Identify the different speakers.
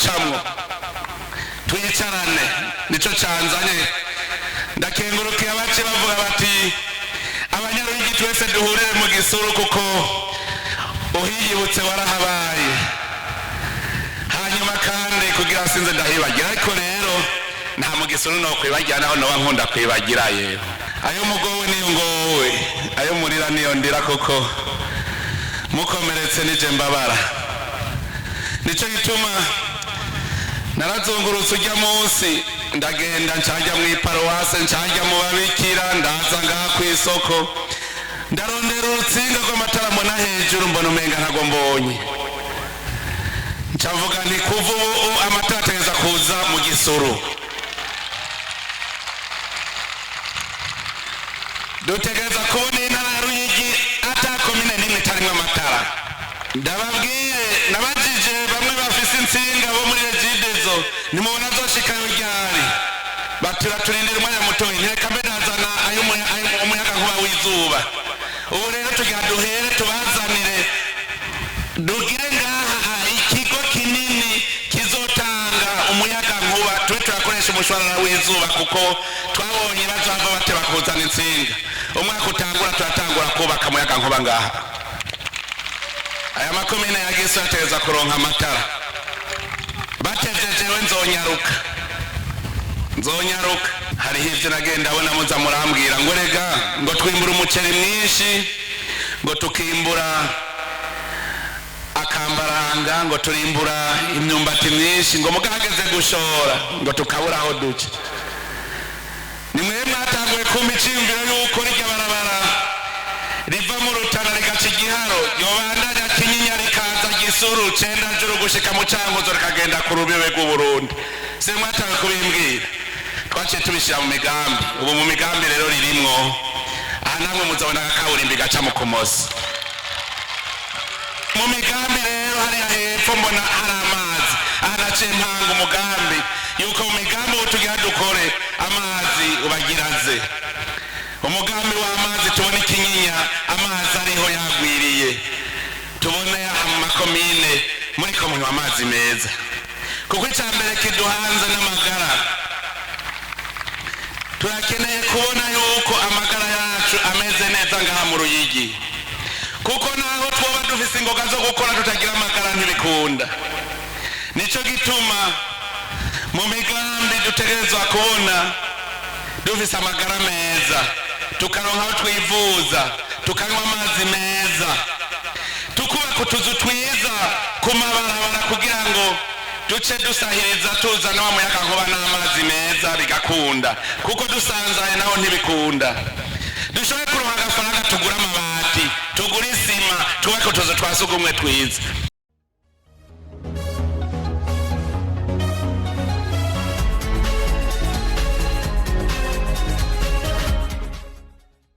Speaker 1: gucamwo twicarane nico canzanye ndakengurukiye abace bavuga bati abanyaruyigi twese duhurire mu Gisuru kuko uhiyibutse warahabaye hanyuma kandi kugira sinze ndahibagira ariko rero nta mu Gisuru no kwibagira naho no nkunda kwibagira yero ayo mugowe niyo ngowe ayo murira niyo ndira koko mukomeretse nije mbabara nico gituma narazungurutse ujya munsi ndagenda ncajya mu iparuwase ncajya mu babikira ndaza ngaha ku isoko ndarondera urutsinga rw'amatara mbona hejuru mbona umenga ntago mbonye ncavuga nti kuva ubu amatara ategereza kuza mu Gisuru dutegereza kubona intara ya Ruyigi ata komine n'imwe itarimwo amatara ndababwire nabajije bamwe bafise insinga bo muri Regidezo nimubona zoshikayo ryari turindira umwanya mutoyi ntireka mbe nazana umuyaga nkuba w'izuba ubu rero tugira duhere tubazanire dugire ngaha ikigo kinini kizotanga umuyaga nkuba tube turakoresha umushwarara w'izuba kuko twabonye bazava bateba kuzana insinga umwaka utangura turatangura kubaka umuyaga nkuba ngaha aya makomine ya Gisu ategereza kuronka amatara batejejewe nzonyaruka hariho ivyo nagenda abona muza murambwira ngo rega ngo twimbura umuceri mwinshi ngo tukimbura akambaranga ngo turimbura imyumbati myinshi ngo mugahageze gushora ngo tukaburaho duke nimwe mwatanguye kumva iciyumviro yuko rirya barabara riva mu Rutana rigaca Igiharo yobandanya Kinyinya rikaza Gisuru Cendajuru gushika mu Cankuzo rikagenda ku rubibe rw'Uburundi se mwatawe kubimbwira twaciye tubishira mu migambi ubu mu migambi rero ririmwo aha namwe muzabona kaburimbi gaca mu Kumoso mu migambi rero hariya hepfo mbona hari amazi ahanaciye mpanga umugambi yuko mu migambi tugira dukore amazi ubagiraze umugambi w'amazi tubone Kinyinya amazi ariho yagwiriye tubone amakomine muri ko munywa amazi meza kuko icambere kiduhanze n'amagara turakeneye kubona yuko amagara yacu ameze neza ngaha mu Ruyigi kuko naho twoba dufise ingoga zo gukora tutagira amagara ntibikunda nico gituma mu migambi dutegerezwa kubona dufise amagara meza tukaronka aho twivuza tukanywa amazi meza tukubaka utuzu twiza ku mabarabara kugira ngo duce dusahiriza tuzana wa muyaga nkuba n'amazi meza bigakunda kuko dusanzaye naho ntibikunda dushobore kuronka agafaranga tugura amabati tugura isima tubake utuzu twa sugumwe twiza